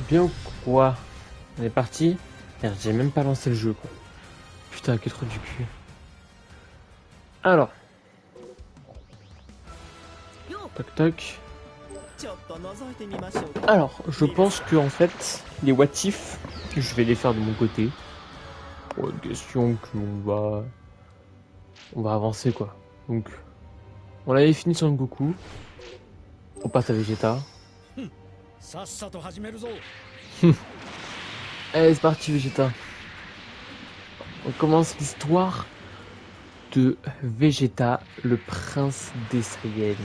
Bien ou quoi? On est parti? Merde, j'ai même pas lancé le jeu, quoi. Putain, quel trou du cul. Alors, tac tac. Alors, je pense que en fait, les what if, je vais les faire de mon côté. Pour une question on va avancer quoi. Donc, on avait fini Son Goku. On passe à Vegeta. Allez, c'est parti Vegeta. On commence l'histoire de Vegeta, le prince des Saiyans.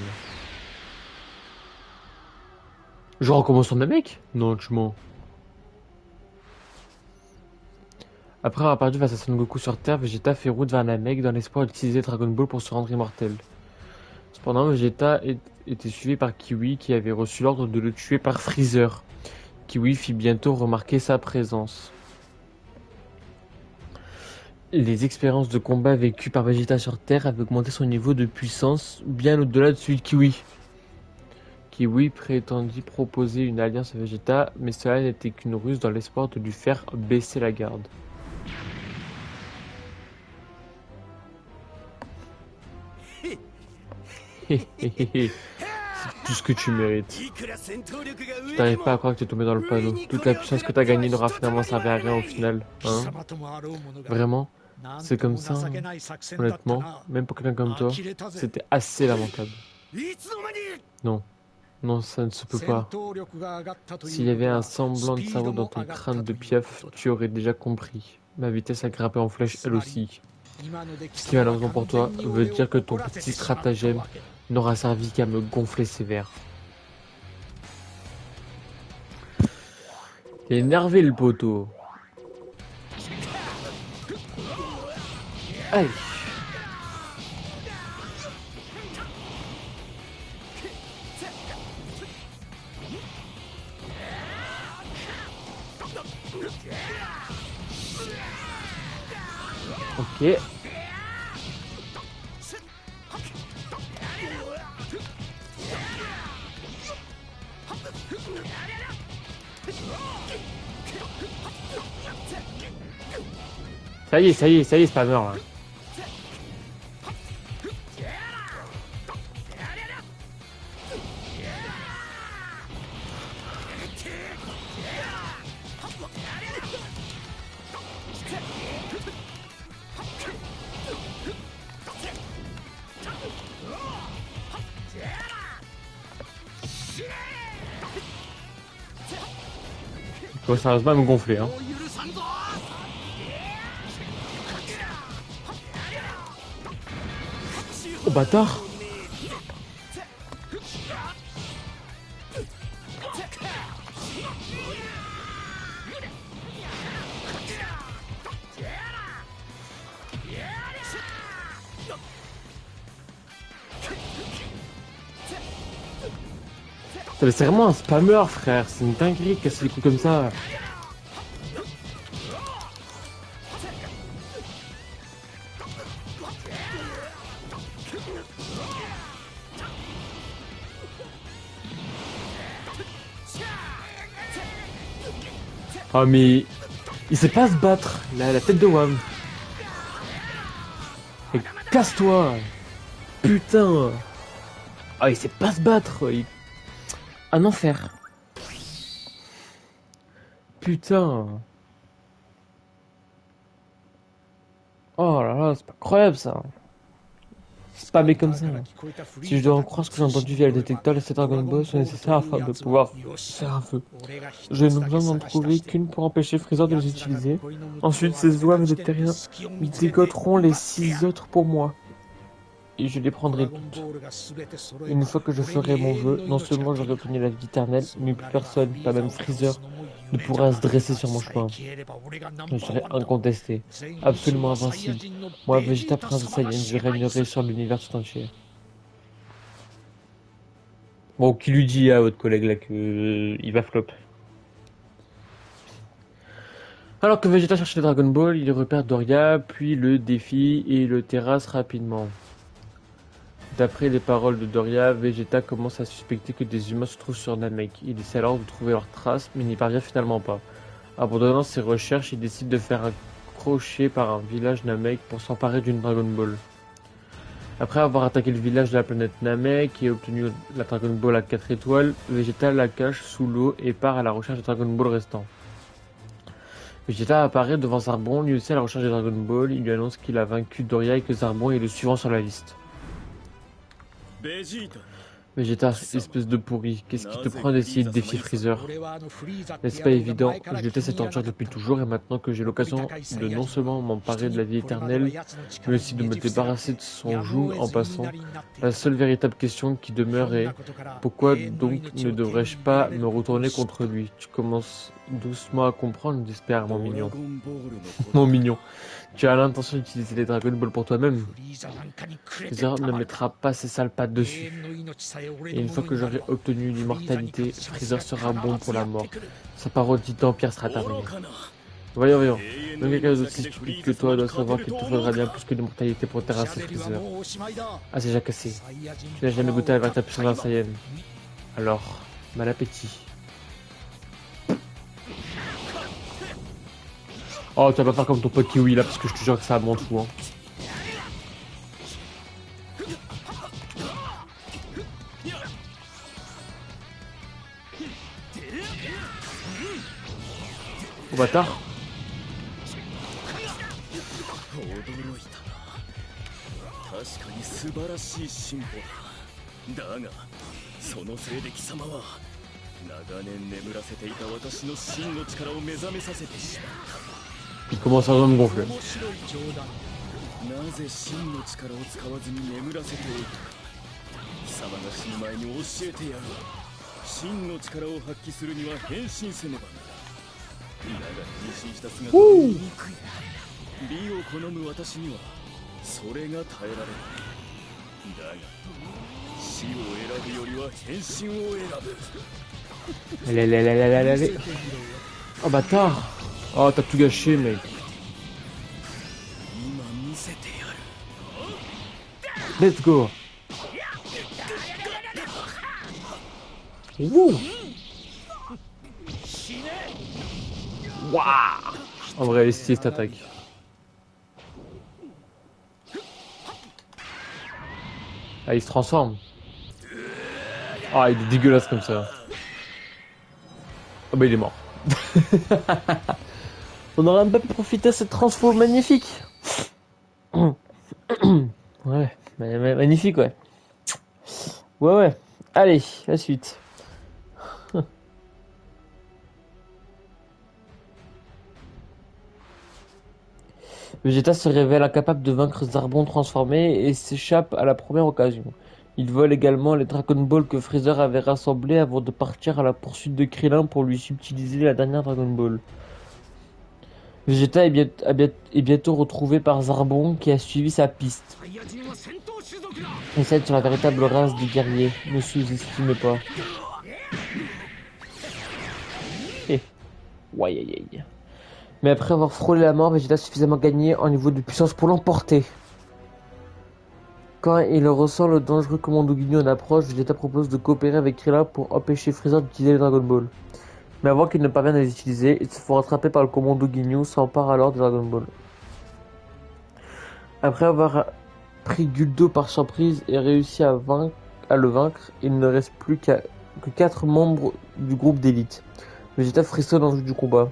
Je recommence sur mes mecs? Non, tu mens. Après avoir perdu face à Son Goku sur Terre, Vegeta fait route vers Namek dans l'espoir d'utiliser Dragon Ball pour se rendre immortel. Cependant, Vegeta était suivi par Kiwi qui avait reçu l'ordre de le tuer par Freezer. Kiwi fit bientôt remarquer sa présence. Les expériences de combat vécues par Vegeta sur Terre avaient augmenté son niveau de puissance bien au-delà de celui de Kiwi. Kiwi prétendit proposer une alliance à Vegeta, mais cela n'était qu'une ruse dans l'espoir de lui faire baisser la garde. C'est tout ce que tu mérites. Je n'arrive pas à croire que tu es tombé dans le panneau. Toute la puissance que tu as gagnée n'aura finalement servi à rien au final. Hein? Vraiment? C'est comme ça, hein. Honnêtement, même pour quelqu'un comme toi, c'était assez lamentable. Non, non, ça ne se peut pas. S'il y avait un semblant de cerveau dans ton crâne de piaf, tu aurais déjà compris. Ma vitesse a grimpé en flèche elle aussi. Ce qui malheureusement pour toi veut dire que ton petit stratagème n'aura servi qu'à me gonfler sévère. T'es énervé le poteau. Allez. Ok. Ça y est, c'est pas mort là. Bon, sérieusement, à me gonfler, hein. Oh bâtard! C'est vraiment un spammer, frère. C'est une dinguerie de casser les coups comme ça. Oh mais il sait pas se battre, la tête de Wam. Et casse-toi. Putain. Ah il sait pas se battre. Un enfer. Putain. Oh là là, c'est pas incroyable ça. Spammer comme ça. Si je dois en croire ce que j'ai entendu via le détecteur, les 7 Dragon Ball sont nécessaires afin de pouvoir faire un feu. Je n'ai besoin d'en trouver qu'une pour empêcher Freezer de les utiliser. Ensuite, ces Zouaves de terriens dégoteront les 6 autres pour moi. Et je les prendrai toutes. Une fois que je ferai mon vœu, non seulement j'aurai obtenu la vie éternelle, mais plus personne, pas même Freezer, ne pourra se dresser sur mon chemin. Je serai incontesté, absolument invincible. Moi, Vegeta Prince Saiyan, je régnerai sur l'univers tout entier. Bon, qui lui dit à votre collègue là que il va flop. Alors que Vegeta cherche les Dragon Ball, il repère Doria, puis le défie et le terrasse rapidement. D'après les paroles de Doria, Vegeta commence à suspecter que des humains se trouvent sur Namek. Il essaie alors de trouver leurs traces, mais n'y parvient finalement pas. Abandonnant ses recherches, il décide de faire un crochet par un village Namek pour s'emparer d'une Dragon Ball. Après avoir attaqué le village de la planète Namek et obtenu la Dragon Ball à 4 étoiles, Vegeta la cache sous l'eau et part à la recherche des Dragon Ball restants. Vegeta apparaît devant Zarbon, lui aussi à la recherche des Dragon Ball. Il lui annonce qu'il a vaincu Doria et que Zarbon est le suivant sur la liste. Vegeta, espèce de pourri, qu'est-ce qui te prend d'essayer de défier Freezer? N'est-ce pas évident? Je déteste cette torture depuis toujours et maintenant que j'ai l'occasion de non seulement m'emparer de la vie éternelle, mais aussi de me débarrasser de son joug en passant, la seule véritable question qui demeure est pourquoi donc ne devrais-je pas me retourner contre lui? Tu commences doucement à comprendre, j'espère, mon mignon. Mon mignon. Tu as l'intention d'utiliser les Dragon Ball pour toi-même. Freezer ne mettra pas ses sales pattes dessus. Et une fois que j'aurai obtenu l'immortalité, Freezer sera bon pour la mort. Sa parodie d'Empire sera terminée. Voyons. Même quelqu'un d'aussi stupide que toi doit savoir qu'il te faudra bien plus que l'immortalité pour terrasser Freezer. Ah, c'est déjà cassé. Tu n'as jamais goûté à la véritable puissance d'un Saiyan. Alors, mal appétit. Oh, tu vas pas faire comme ton pote Kiwi là, parce que je te jure que ça a mon fou, hein. Oh bâtard. Il commence à me gonfler. Ouh. Allez. Oh bâtard. Oh t'as tout gâché mec. Let's go. Wouh. Waouh. En vrai elle est stylée cette attaque. Ah il se transforme. Ah il est dégueulasse comme ça. Ah bah il est mort. On aurait même pas pu profiter de cette transfo magnifique. Ouais, magnifique ouais. Ouais. Allez, la suite. Vegeta se révèle incapable de vaincre Zarbon transformé et s'échappe à la première occasion. Il vole également les Dragon Ball que Freezer avait rassemblés avant de partir à la poursuite de Krillin pour lui subtiliser la dernière Dragon Ball. Vegeta est bientôt retrouvé par Zarbon qui a suivi sa piste. Et celle sur la véritable race des guerriers. Ne sous-estimez pas. Ouais. Mais après avoir frôlé la mort, Vegeta a suffisamment gagné en niveau de puissance pour l'emporter. Quand il ressent le dangereux commando Ginyu en approche, Vegeta propose de coopérer avec Krillin pour empêcher Freezer d'utiliser les Dragon Ball. Mais avant qu'il ne parvienne à les utiliser, il se fait rattraper par le commando Ginyu, s'empare alors des Dragon Ball. Après avoir pris Guldo par surprise et réussi à le vaincre, il ne reste plus que 4 membres du groupe d'élite. Vegeta frissonne en vue du combat.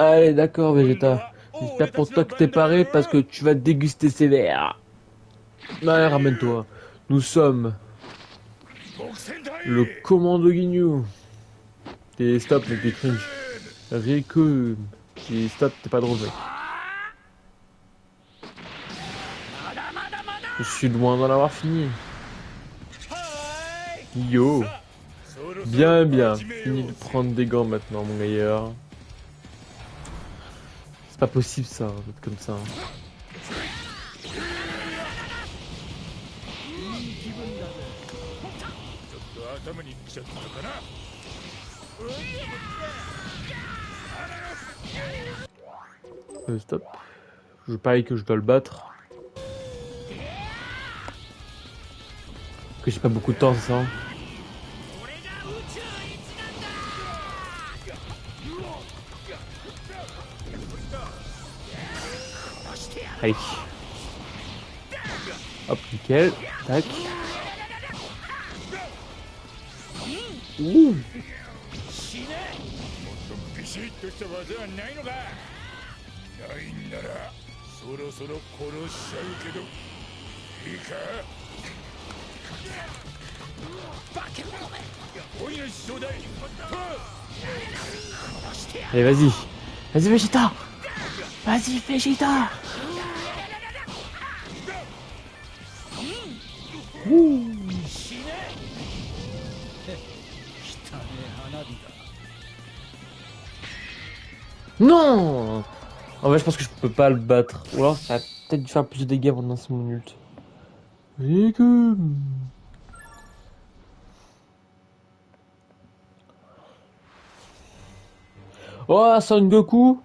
Allez, d'accord, Vegeta. J'espère pour toi que t'es paré parce que tu vas déguster sévère. Allez, ramène-toi. Nous sommes le commando Ginyu. Et stop, mec, t'es cringe. Riku. Et stop, t'es pas drôle, mec. Je suis loin d'en avoir fini. Yo. Bien. Fini de prendre des gants maintenant, mon gaillard. C'est pas possible ça, d'être comme ça. Stop. Je parie que je dois le battre. Que j'ai pas beaucoup de temps, c'est ça? Allez. Hop, nickel. Tac. Ouh. ビシッとした技はないのか。ないんならそろそろ殺しちゃうけどいいか。おいの師匠だい。 Allez, vas-y. Vas-y, Vegeta. Vas-y, Vegeta. Ouh. Non. En vrai, je pense que je peux pas le battre. Ou alors, ça va peut-être dû faire plus de dégâts pendant ce mon ult. Et que... Oh, Son Goku.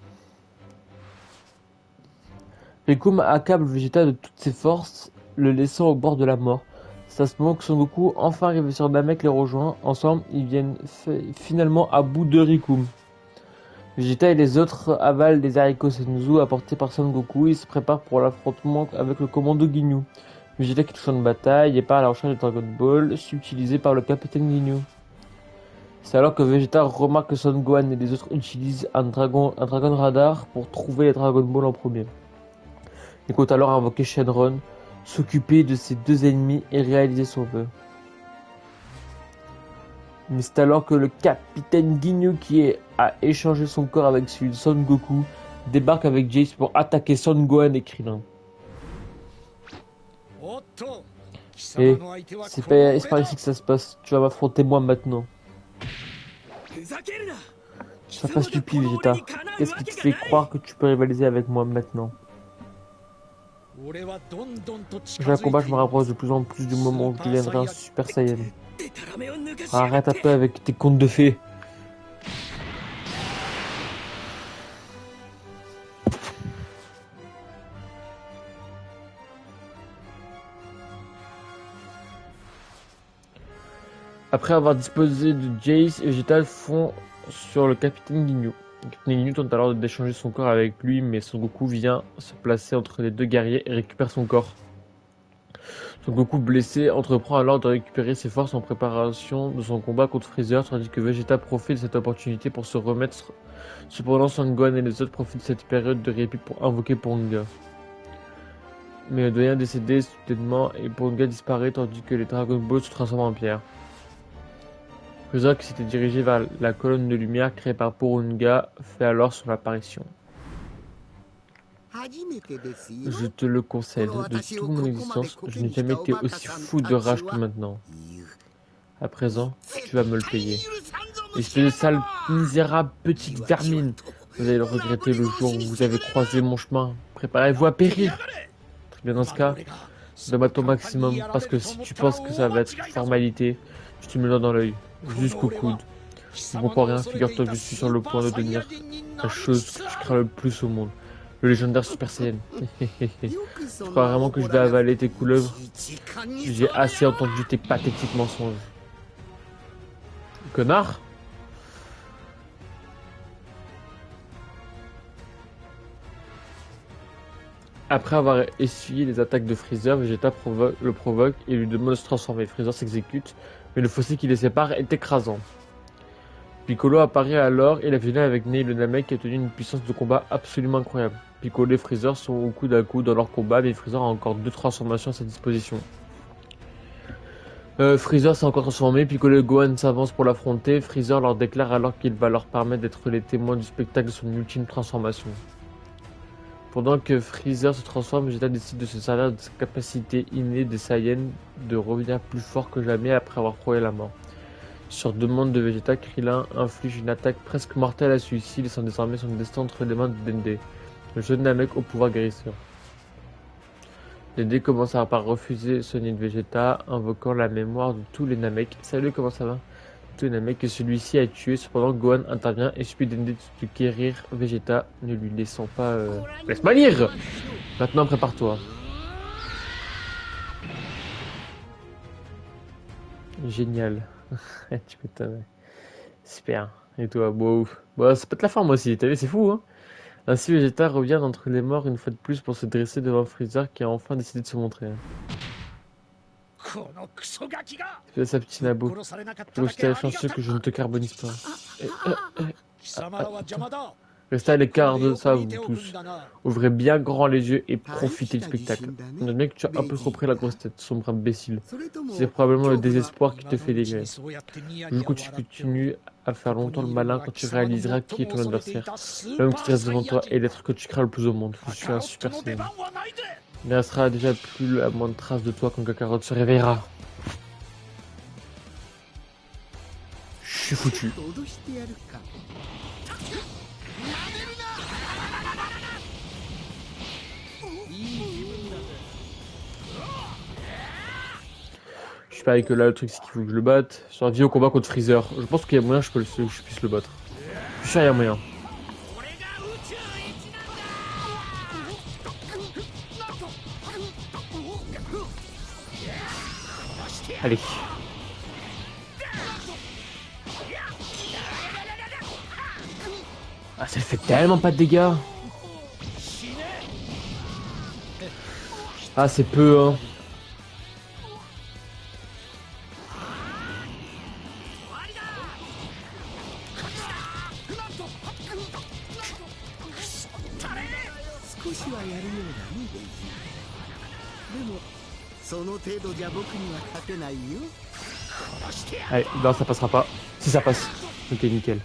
Rikum accable Vegeta de toutes ses forces, le laissant au bord de la mort. C'est à ce moment que Son Goku, enfin arrivé sur Namek, les rejoint. Ensemble, ils viennent finalement à bout de Rikum. Vegeta et les autres avalent les haricots Senzu apportés par Son Goku et se préparent pour l'affrontement avec le commando Ginyu. Vegeta qui touche en bataille et part à la recherche de Dragon Ball, utilisé par le capitaine Ginyu. C'est alors que Vegeta remarque que Son Gohan et les autres utilisent un dragon radar pour trouver les Dragon Ball en premier. Il compte alors invoquer Shenron, s'occuper de ses deux ennemis et réaliser son vœu. Mais c'est alors que le capitaine Ginyu, qui a échangé son corps avec celui de Son Goku, débarque avec Jace pour attaquer Son Gohan et Krillin. Et c'est par ici que ça se passe. Tu vas m'affronter moi maintenant. Sois pas stupide, Vegeta. Qu'est-ce qui te fait croire que tu peux rivaliser avec moi maintenant? J'ai un combat, je me rapproche de plus en plus du moment où je deviendrai un Super Saiyan. Arrête un peu avec tes contes de fées. Après avoir disposé de Jace, Vegeta fond sur le capitaine Ginyu. Le capitaine Ginyu tente alors d'échanger son corps avec lui, mais Son Goku vient se placer entre les deux guerriers et récupère son corps. Son Goku blessé entreprend alors de récupérer ses forces en préparation de son combat contre Freezer, tandis que Vegeta profite de cette opportunité pour se remettre. Cependant, Son Gohan et les autres profitent de cette période de répit pour invoquer Ponga. Mais le doyen décédé soudainement et Ponga disparaît tandis que les Dragon Ball se transforment en pierre. Freezer, qui s'était dirigé vers la colonne de lumière créée par Porunga, fait alors son apparition. Je te le concède, de toute mon existence, je n'ai jamais été aussi fou de rage que maintenant. À présent, tu vas me le payer. Espèce de sale, misérable petite vermine, vous allez le regretter le jour où vous avez croisé mon chemin. Préparez-vous à périr. Très bien, dans ce cas, donne-moi ton maximum, parce que si tu penses que ça va être une formalité, je te mets le doigt dans l'œil, jusqu'au coude. Ne comprends rien, figure-toi que je suis sur le point de devenir la chose que tu crains le plus au monde. Le légendaire Super Saiyan. Tu crois vraiment que je vais avaler tes couleuvres? J'ai assez entendu tes pathétiques mensonges. Connard. Après avoir essuyé les attaques de Freezer, Vegeta le provoque et lui demande de se transformer. Freezer s'exécute, mais le fossé qui les sépare est écrasant. Piccolo apparaît alors et la fusionne avec Ney le Namek a tenu une puissance de combat absolument incroyable. Piccolo et Freezer sont au coude à coude dans leur combat, mais Freezer a encore deux transformations à sa disposition. Freezer s'est encore transformé, Piccolo et Gohan s'avancent pour l'affronter. Freezer leur déclare alors qu'il va leur permettre d'être les témoins du spectacle de son ultime transformation. Pendant que Freezer se transforme, Vegeta décide de se servir de sa capacité innée des Saiyans de revenir plus fort que jamais après avoir frôlé la mort. Sur demande de Vegeta, Krillin inflige une attaque presque mortelle à celui-ci, laissant désormais son destin entre les mains de Dende, le jeune Namek au pouvoir guérisseur. Dende commence par refuser soigner de Vegeta, invoquant la mémoire de tous les Namek. Salut, comment ça va? Tous les Namek que celui-ci a tué. Cependant, Gohan intervient et supplie Dende de guérir Vegeta, ne lui laissant pas... Laisse-moi lire! Maintenant, prépare-toi. Génial. Tu m'étonnes. Super. Et toi, bon, bon, c'est pas de la forme aussi, t'as vu, c'est fou, hein? Ainsi, Vegeta revient d'entre les morts une fois de plus pour se dresser devant Freezer qui a enfin décidé de se montrer. このクソガキが C'est sa petite ぶっ Nabo. 殺されなかっただ Restez け à ありが chanceux た que je ne か te carbonise pas. Et, 貴様らは邪魔だ restez à l'écart de こ ça, れで vous 横に手を組ん tous. だな Ouvrez bien grand les yeux et 大 profitez し du た自 spectacle. 信だ On ね a bien que tu as un peu ベジ trop pris la grosse tête, sombre imbécile. それとも C'est probablement le 恐怖が désespoir qui te 今 fait のうちに dégraisser. そうやってニヤ Du ニヤ coup, tu 笑っておる continues à faire ここ longtemps に le いるの malin が quand 貴 tu 様の réaliseras 最 qui est も ton 恐れてい adversaire. たスー L'homme パ qui ー reste サ devant イヤ toi 人 est l'être que tu crains le plus au monde. Je suis un カカロット super の出 saiyan. 番はないぜ Il ne restera déjà plus la moindre trace de toi quand Kakarot se réveillera. Je suis foutu. 脅してやるか Je sais pas que là le truc c'est qu'il faut que je le batte. Sur vie au combat contre Freezer. Je pense qu'il y a moyen que je puisse le battre. Je suis sûr qu'il y a moyen. これが宇宙一なんだ Allez. Ah ça fait tellement pas de dégâts. Ah c'est peu hein. Allez, non ça passera pas. Si ça passe. Ok nickel.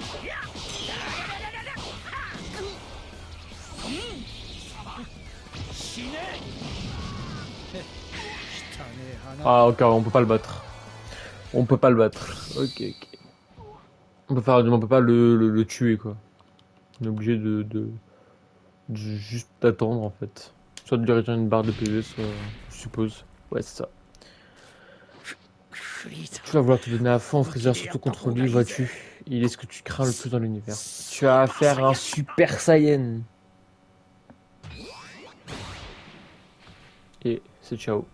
Ah ok on peut pas le battre. On peut pas le battre. Ok ok. On peut pas le tuer quoi. On est obligé de juste d'attendre en fait. Soit de lui retirer une barre de PV, soit je suppose. Ouais c'est ça. Tu vas vouloir te donner à fond, Freezer, surtout contre lui, vois-tu. Il est ce que tu crains le plus dans l'univers. Tu as affaire à un Super Saiyan. Et c'est ciao.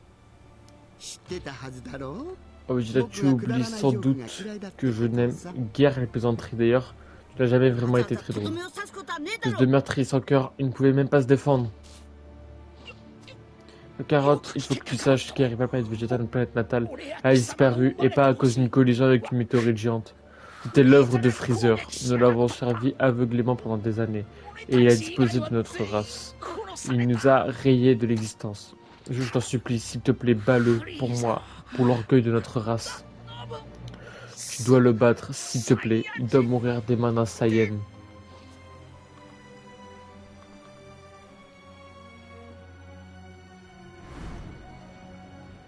Oh Vegeta, tu oublies sans doute que je n'aime guère les plaisanteries. D'ailleurs, tu n'as jamais vraiment été très drôle. Plus de meurtrier sans cœur, il ne pouvait même pas se défendre. Carotte, il faut que tu saches qu'Harry la planète Vegeta, notre planète natale, a disparu, et pas à cause d'une collision avec une météorite géante. C'était l'œuvre de Freezer. Nous l'avons servi aveuglément pendant des années, et il a disposé de notre race. Il nous a rayés de l'existence. Je t'en supplie, s'il te plaît, bats-le pour moi, pour l'orgueil de notre race. Tu dois le battre, s'il te plaît. Il doit mourir des mains d'un Saiyan.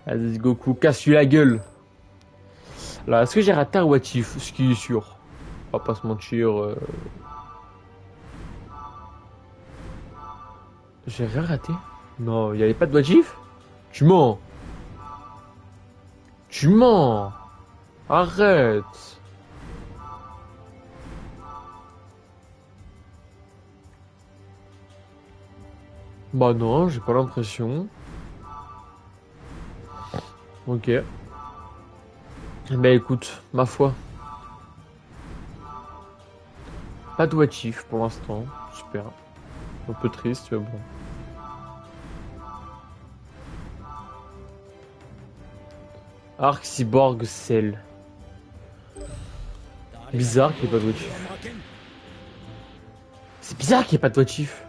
Vas-y Goku, casse-lui la gueule. Alors, est-ce que j'ai raté un what if? Ce qui est sûr. On va pas se mentir. J'ai rien raté? Non, il n'y avait pas de what if? Tu mens. Tu mens. Arrête. Bah non, j'ai pas l'impression. Ok. Bah écoute, ma foi. Pas de what if pour l'instant. Super. Un peu triste, mais bon. Arc Cyborg Cell. Bizarre qu'il n'y ait pas de what if. C'est bizarre qu'il n'y ait pas de what if.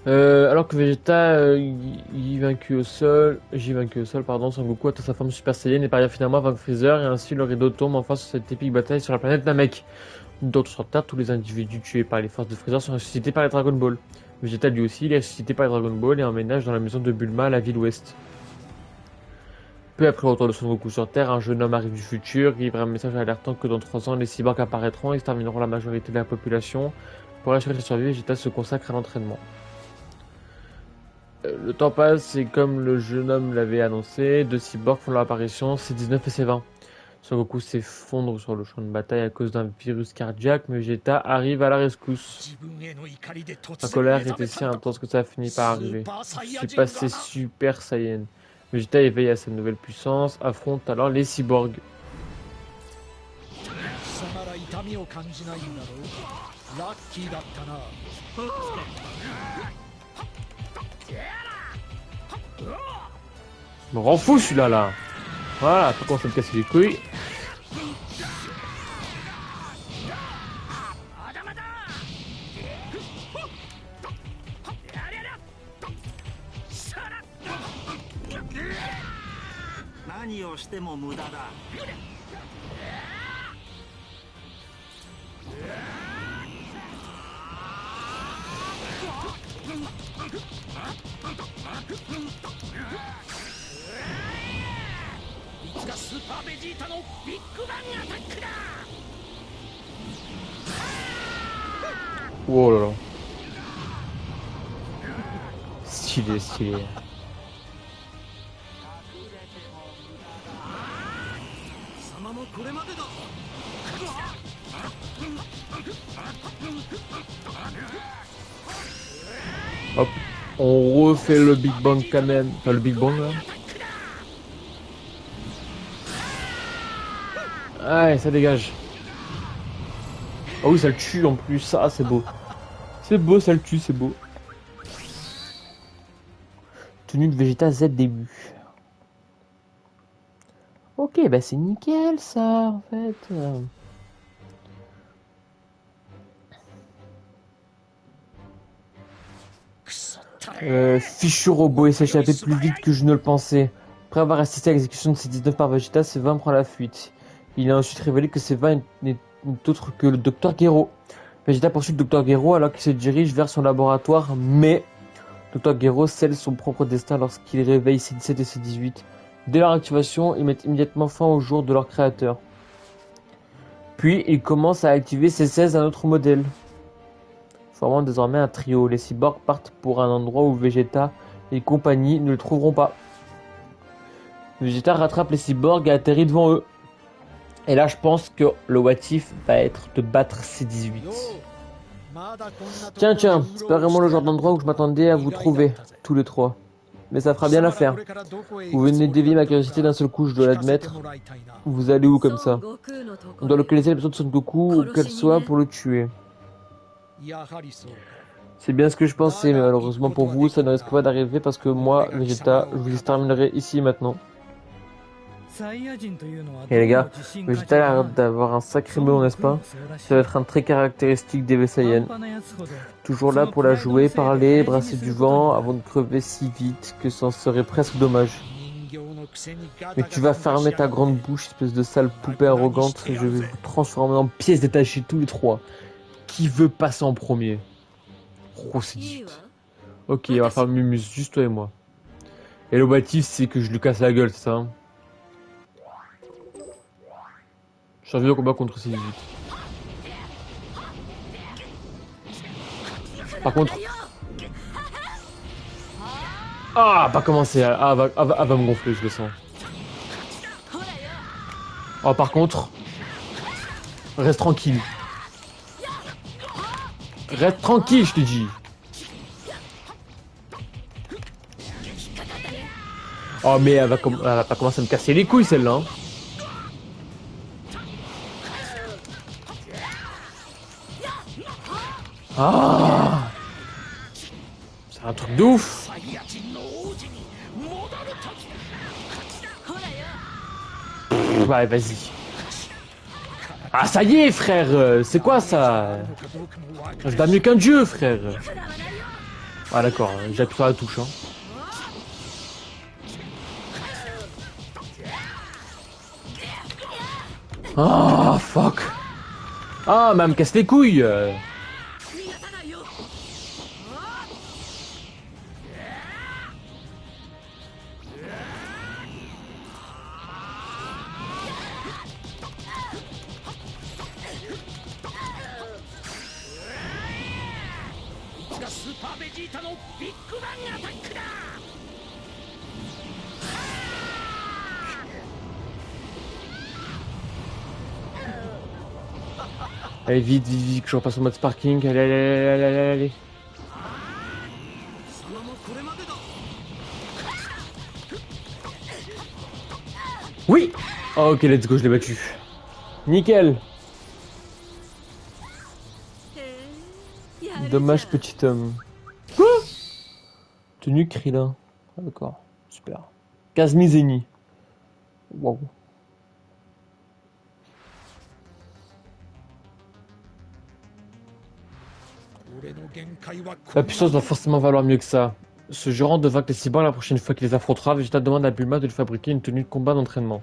Alors que Vegeta y vaincu au sol, j'ai vaincu au sol, pardon, Son Goku atteint sa forme Super Saiyan et parvient finalement à vaincre Freezer, et ainsi le rideau tombe enfin sur cette épique bataille sur la planète Namek. D'autres sur Terre, tous les individus tués par les forces de Freezer sont ressuscités par les Dragon Ball. Vegeta lui aussi, il est ressuscité par les Dragon Ball et emménage dans la maison de Bulma à la ville ouest. Peu après le retour de Son Goku sur Terre, un jeune homme arrive du futur, il livre un message alertant que dans 3 ans, les cyborgs apparaîtront et extermineront la majorité de la population. Pour assurer sa survie, Vegeta se consacre à l'entraînement. Le temps passe et comme le jeune homme l'avait annoncé, 2 cyborgs font leur apparition, C19 et C20. Son Goku s'effondre sur le champ de bataille à cause d'un virus cardiaque, mais Vegeta arrive à la rescousse. Sa colère était si intense que ça a fini par arriver. Je suis passé Super Saiyan. Vegeta éveille à sa nouvelle puissance, affronte alors les cyborgs. Je me rends fou celui-là là. Voilà, faut qu'on se casser les couilles. Oh là là. Stylé, stylé. Hop, on refait le Big Bang quand même. Enfin, le Big Bang là. Ouais, ça dégage. Ah oui, ça le tue en plus. Ah, c'est beau. C'est beau, ça le tue, c'est beau. Tenue de Vegeta Z début. Ok, bah c'est nickel ça en fait. Fichu robot, il s'est échappé plus vite que je ne le pensais. Après avoir assisté à l'exécution de C-19 par Vegeta, C20 prend la fuite. Il a ensuite révélé que C20 n'est autre que le Dr Gero. Vegeta poursuit le Dr Gero alors qu'il se dirige vers son laboratoire, mais Dr Gero scelle son propre destin lorsqu'il réveille C17 et C18. Dès leur activation, ils mettent immédiatement fin au jour de leur créateur. Puis, il commence à activer C16 à un autre modèle, formant désormais un trio. Les cyborgs partent pour un endroit où Vegeta et compagnie ne le trouveront pas. Vegeta rattrape les cyborgs et atterrit devant eux. Et là, je pense que le what if va être de battre C18. Tiens, c'est pas vraiment le genre d'endroit où je m'attendais à vous trouver, tous les trois. Mais ça fera bien l'affaire. Vous venez d'éveiller ma curiosité d'un seul coup, je dois l'admettre. Vous allez où comme ça? On doit localiser la personne de Son Goku, où qu'elle soit, pour le tuer. C'est bien ce que je pensais, mais malheureusement pour vous, ça ne risque pas d'arriver parce que moi, Vegeta, je vous exterminerai ici maintenant. Et les gars, Vegeta a l'air d'avoir un sacré melon, n'est-ce pas? Ça va être un trait caractéristique des Saiyans. Toujours là pour la jouer, parler, brasser du vent, avant de crever si vite que ça en serait presque dommage. Mais tu vas fermer ta grande bouche, espèce de sale poupée arrogante, et je vais vous transformer en pièces détachées tous les trois. Qui veut passer en premier? Oh, c'est 18. Ok, on va faire Mumus, juste toi et moi. Et l'objectif, c'est que je lui casse la gueule, c'est ça hein? Je suis revenu au combat contre C18. Par contre... Ah, pas commencer. Ah, va me gonfler, je le sens. Oh, par contre... Reste tranquille. Reste tranquille, je te dis. Oh, mais elle va pas commencer à me casser les couilles, celle-là. Hein. Ah, c'est un truc de ouf. Ouais, vas-y. Ah, ça y est, frère. C'est quoi ça? Je bats mieux qu'un dieu, frère. Ah, d'accord. J'appuie sur la touche. Hein. Oh, fuck. Ah, mais elle me casse les couilles. Allez, vite, vite, vite, que je repasse en mode sparking. Allez, allez, allez, allez, allez, allez. Oui! Oh, ok, let's go, je l'ai battu. Nickel! Dommage, petit homme. Quoi? Tenue Krillin. Ah, d'accord, super. Kazumi Zeni. Waouh. La puissance doit forcément valoir mieux que ça. Se jurant de vaincre les cyborgs la prochaine fois qu'il les affrontera, Vegeta demande à Bulma de lui fabriquer une tenue de combat d'entraînement.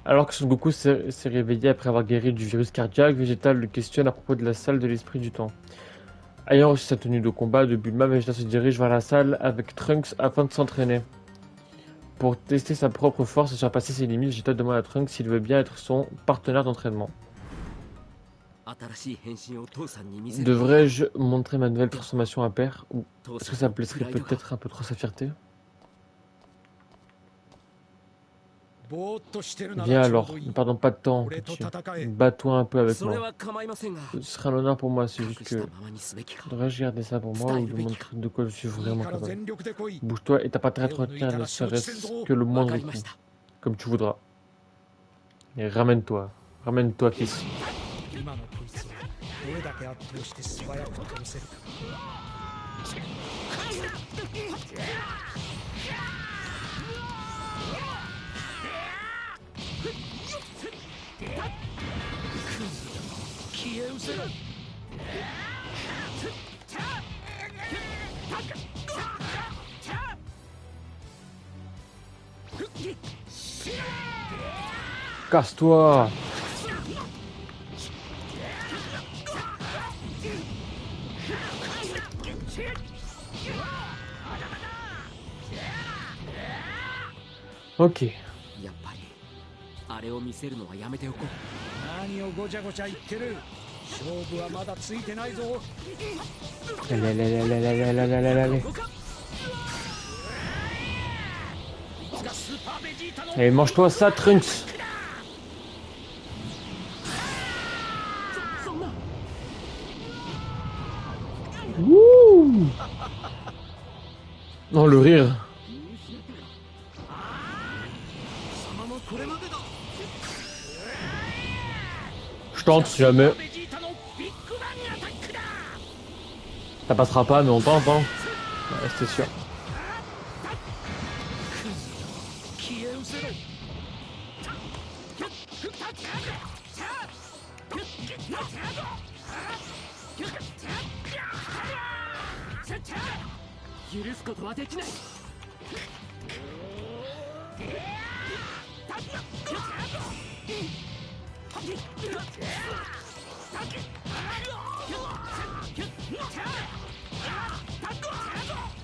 Alors que Son Goku s'est réveillé après avoir guéri du virus cardiaque, Vegeta le questionne à propos de la salle de l'esprit du temps. Ayant reçu sa tenue de combat de Bulma, Vegeta se dirige vers la salle avec Trunks afin de s'entraîner. Pour tester sa propre force et surpasser ses limites, Vegeta demande à Trunks s'il veut bien être son partenaire d'entraînement. Devrais-je montrer ma nouvelle transformation à Père ou est-ce que ça blesserait peut-être un peu trop sa fierté? Viens alors, ne perdons pas de temps, petit. Bats-toi un peu avec moi. Ce serait un honneur pour moi, c'est juste que... Devrais-je garder ça pour moi ou lui montrer de quoi je suis vraiment capable? Bouge-toi et t'as pas intérêt à te retenir ne serait-ce que le moindre coup. Comme tu voudras. Et ramène-toi. Ramène-toi, fils. Casse-toi! Ok. Allez, allez, allez, allez, allez, allez, allez, allez. Allez, mange-toi ça, Trunks. Wouh! Non, le rire. Je tente si jamais. Ça passera pas, mais on tente, hein. Ouais, c'est sûr.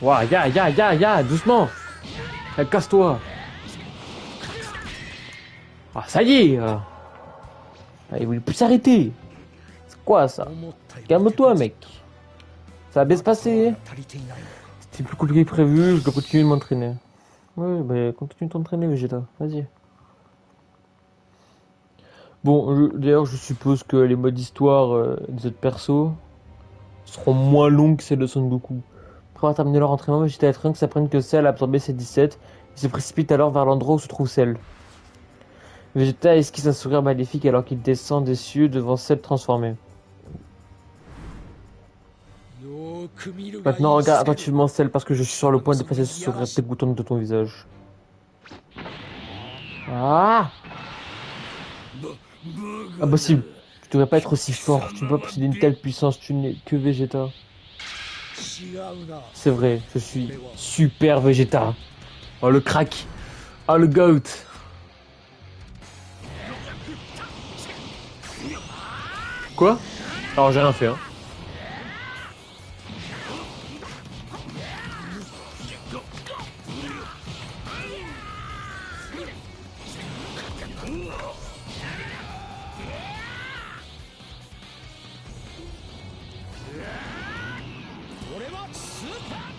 Ouah, ya, doucement. Casse-toi. Ah, ça y est. Ah, il voulait plus s'arrêter. C'est quoi ça? Calme-toi, mec. Ça va bien se passer. C'était plus compliqué que prévu, je dois continuer de m'entraîner. Ouais, bah continue de t'entraîner, Vegeta. Vas-y. Bon, d'ailleurs, je suppose que les modes histoire des autres persos seront moins longs que celles de Son Goku. Après avoir terminé leur entraînement, Vegeta et Trunks apprennent que Cell a absorbé ses 17. Ils se précipitent alors vers l'endroit où se trouve Cell. Vegeta esquisse un sourire maléfique alors qu'il descend des cieux devant Cell transformé. Maintenant, regarde attentivement Cell parce que je suis sur le point de passer ce sourire dégoûtant de ton visage. Ah! Impossible. Tu devrais pas être aussi fort. Tu ne peux pas posséder une telle puissance. Tu n'es que Vegeta. C'est vrai, je suis super Vegeta. Oh le crack. Oh le goat. Quoi? Alors j'ai rien fait hein.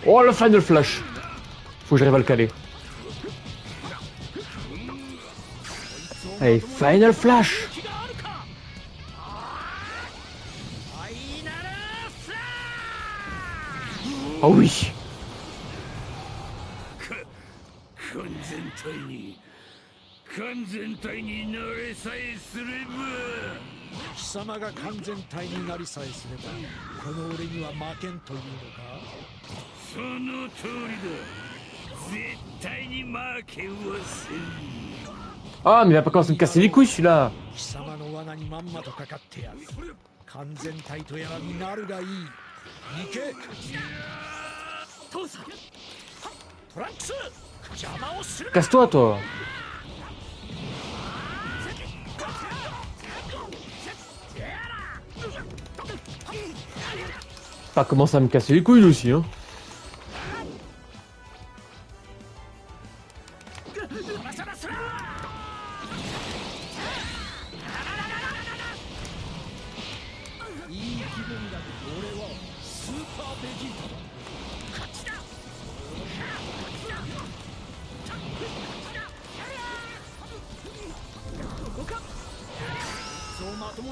Oh le Final Flash. Faut que j'arrive à le caler. Allez, Final Flash. Oh oui. 完全体になれさえすれば貴様が完全体になりさえすればこの俺には負けんというのかその通りだ絶対に負けはせん Ah, mais il va pas commencer à me casser les couilles celui-là. 貴様の罠にまんまとかかってやる完全体とやらになるがいい行け父さんトランクス邪魔をする Casse-toi, toi. Pas commencer à me casser les couilles lui aussi, hein.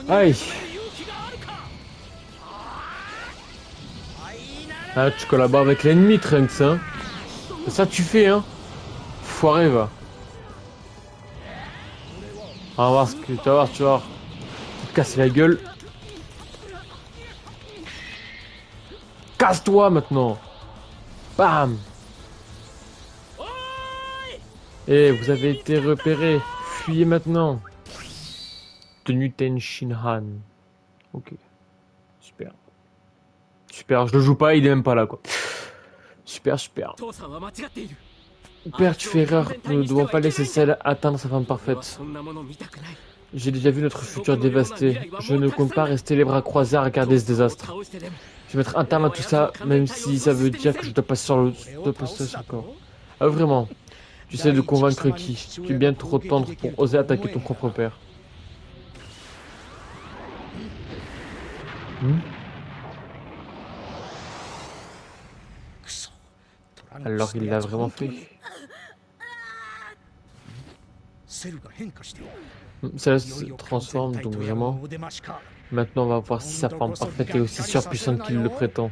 Aïe. Ah, tu collabores avec l'ennemi, Trunks, hein. C'est ça que tu fais, hein. Foiré, va. On va voir ce que tu vas voir, tu vas voir. Tu te casses la gueule. Casse-toi maintenant. Bam. Et vous avez été repéré. Fuyez maintenant. Tenue Tenshinhan. Ok. Super. Super, je le joue pas, il est même pas là quoi. Super, super. Père, tu fais erreur, nous ne devons pas laisser celle atteindre sa femme parfaite. J'ai déjà vu notre futur dévasté. Je ne compte pas rester les bras croisés à regarder ce désastre. Je vais mettre un terme à tout ça, même si ça veut dire que je dois passer sur le corps. Ah vraiment? Tu sais de convaincre qui? Tu es bien trop tendre pour oser attaquer ton propre père. Alors il l'a vraiment fait. Celle se transforme donc vraiment. Maintenant on va voir si sa forme parfaite est aussi surpuissante qu'il le prétend.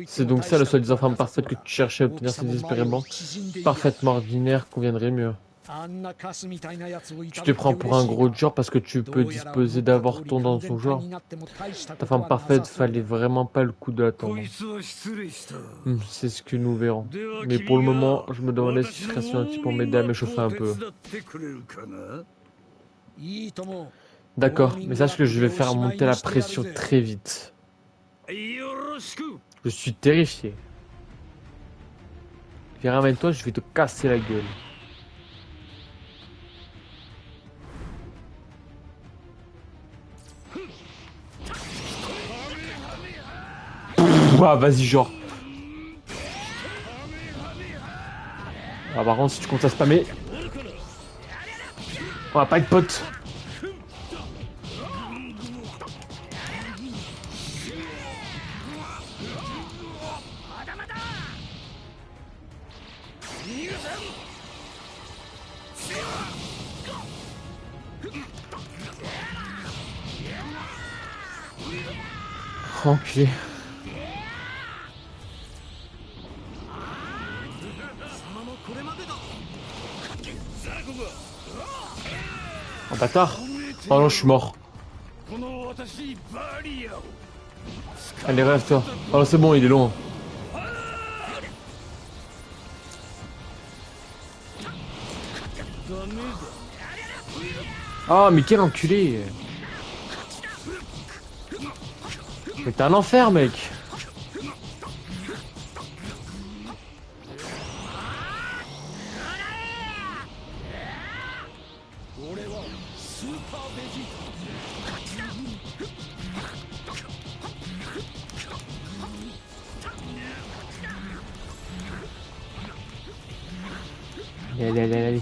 C'est donc ça le soi-disant femme parfaite que tu cherchais à obtenir si désespérément. Parfaitement ordinaire conviendrait mieux. Tu te prends pour un gros dur parce que tu peux disposer d'avorton dans son genre. Ta femme parfaite fallait vraiment pas le coup de l'attendre. C'est ce que nous verrons. Mais pour le moment, je me demandais si je serais gentil pour m'aider à m'échauffer un peu. D'accord, mais sache que je vais faire monter la pression très vite. Je suis terrifié. Viens avec toi, je vais te casser la gueule. Ah, vas-y, genre. Ah, par contre, si tu comptes à spammer, on va pas être potes. Enculé. Oh bâtard. Oh non, je suis mort. Allez, rêve-toi. Oh c'est bon, il est long. Oh mais quel enculé. Mais t'es un enfer mec. Allez, allez, allez.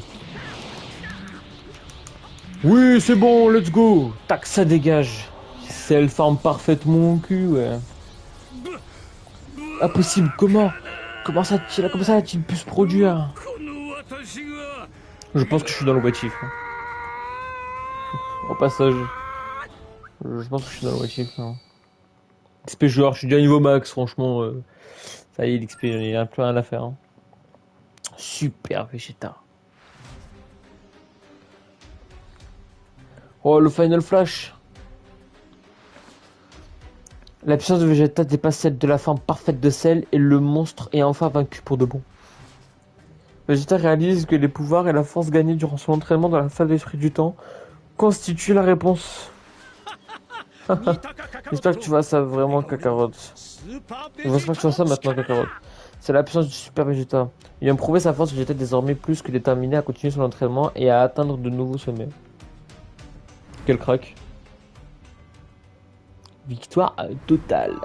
Oui, c'est bon, let's go. Tac, ça dégage. Yes. Cell forme parfaitement mon cul, ouais. Impossible, comment? Comment ça a-t-il pu se produire? Je pense que je suis dans le motif. Hein. Au passage. Je pense que je suis dans le motif. Hein. XP joueur, je suis déjà niveau max, franchement. Ça y est, l'XP, j'en ai plus rien à faire. Hein. Super Vegeta. Oh, le Final Flash. La puissance de Vegeta dépasse celle de la forme parfaite de Cell et le monstre est enfin vaincu pour de bon. Vegeta réalise que les pouvoirs et la force gagnés durant son entraînement dans la salle d'esprit du temps constituent la réponse. J'espère que tu vois ça vraiment, Kakarot. J'espère que tu vois ça maintenant, Kakarot. C'est la puissance du Super Vegeta. Ayant prouvé sa force, Vegeta est désormais plus que déterminé à continuer son entraînement et à atteindre de nouveaux sommets. Quel crack. Victoire totale.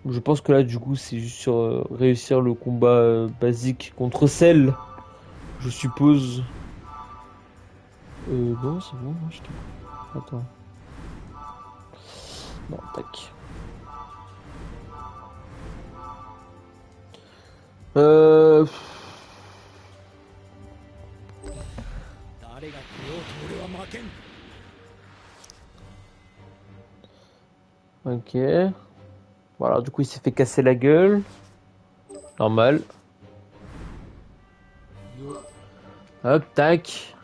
Je pense que là, du coup, c'est juste sur réussir le combat basique contre Cell. Je suppose. Non, c'est bon, moi je t'ai. Attends. Non, tac. Euh. Ok. Voilà, du coup, il s'est fait casser la gueule. Normal. Hop, tac.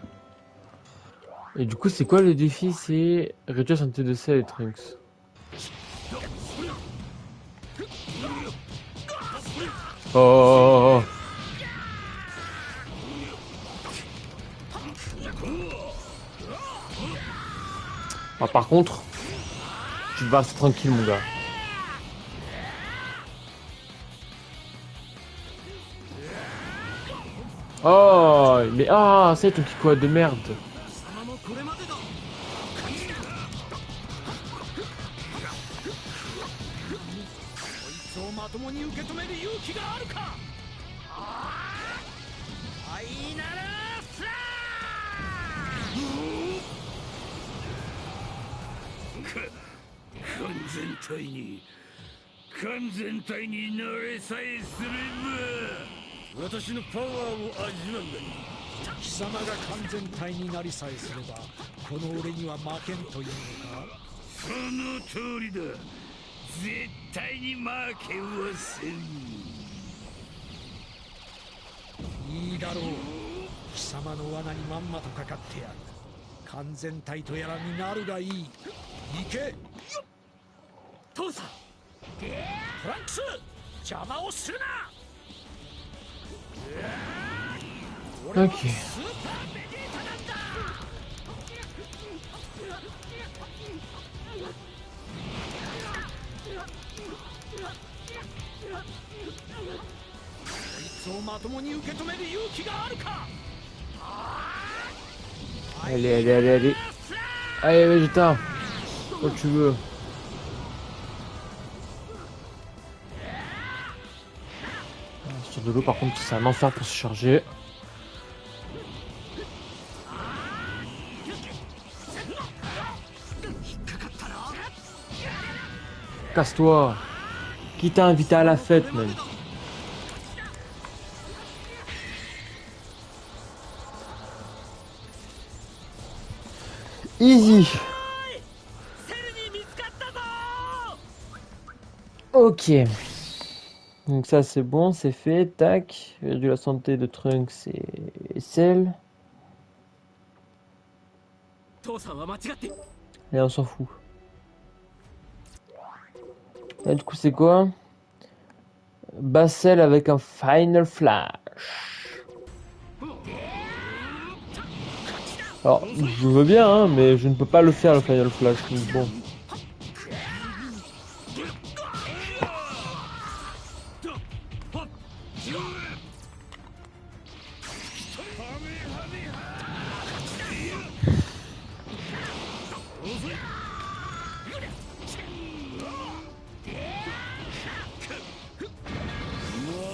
Et du coup, c'est quoi le défi? C'est réduire la santé de Cell et Trunks. Oh. Ah, par contre, tu vas rester tranquille, mon gars. Oh, mais ah, c'est ton Kiko de merde. Ok. Allez, allez, allez, allez. Allez, Vegeta. Quand tu veux. Sur de l'eau, par contre, c'est un enfer pour se charger. Casse-toi. Qui t'a invité à la fête, même? Easy. Ok. Donc ça c'est bon, c'est fait. Tac. Réduire la santé de Trunks et Cell. Et on s'en fout. Et du coup c'est quoi? Cell avec un Final Flash. Alors, je veux bien, hein, mais je ne peux pas le faire le Final Flash. Donc bon.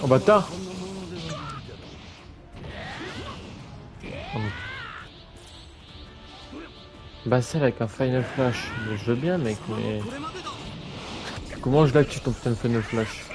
Oh bâtard. Bah celle avec un Final Flash. Mais je veux bien mec, mais... Comment je l'active ton putain de Final Flash?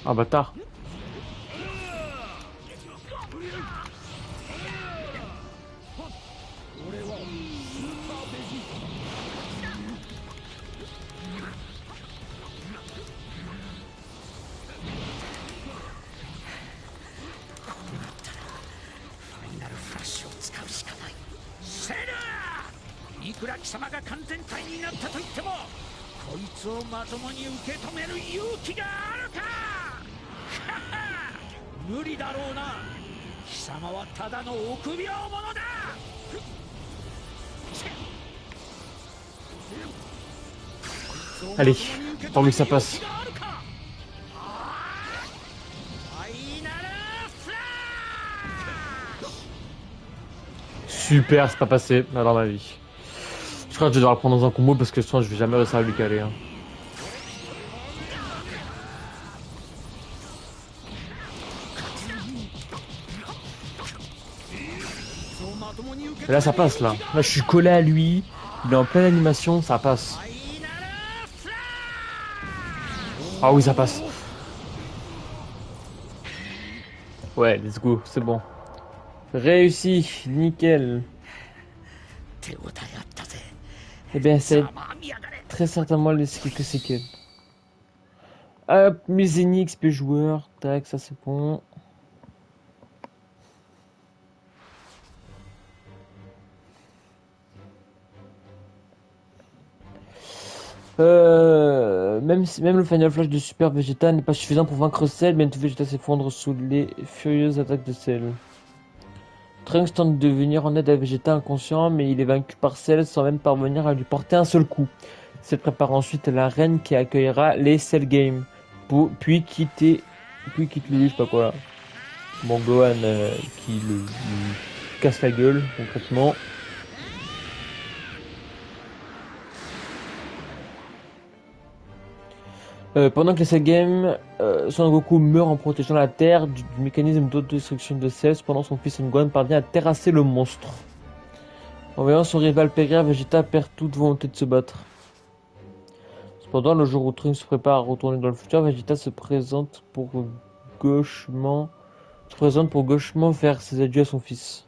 Ah bâtard. Allez, tant que ça passe. Super, c'est pas passé dans ma vie. Je crois que je vais devoir le prendre dans un combo parce que sinon je vais jamais réussir à lui caler. Hein. Et là ça passe là. Là je suis collé à lui. Il est en pleine animation, ça passe. Ah oui, ça passe. Ouais, let's go, c'est bon. Réussi, nickel. Eh bien, c'est très certainement les quelques séquelles. Hop, Musini, XP joueur. Tac, ça c'est bon. Même le Final Flash de Super Vegeta n'est pas suffisant pour vaincre Cell, bientôt Vegeta s'effondre sous les furieuses attaques de Cell. Trunks tente de venir en aide à Vegeta inconscient, mais il est vaincu par Cell sans même parvenir à lui porter un seul coup. Cell prépare ensuite l'arène qui accueillera les Cell Games, puis quitte lui, je sais pas quoi là. Bon, Gohan qui lui casse la gueule concrètement. Pendant que les Cell Games, Son Goku meurt en protégeant la Terre du mécanisme d'autodestruction de Cell. Cependant, son fils Son Gohan parvient à terrasser le monstre. En voyant son rival périr, Vegeta perd toute volonté de se battre. Cependant, le jour où Trunks se prépare à retourner dans le futur, Vegeta se présente pour gauchement faire ses adieux à son fils.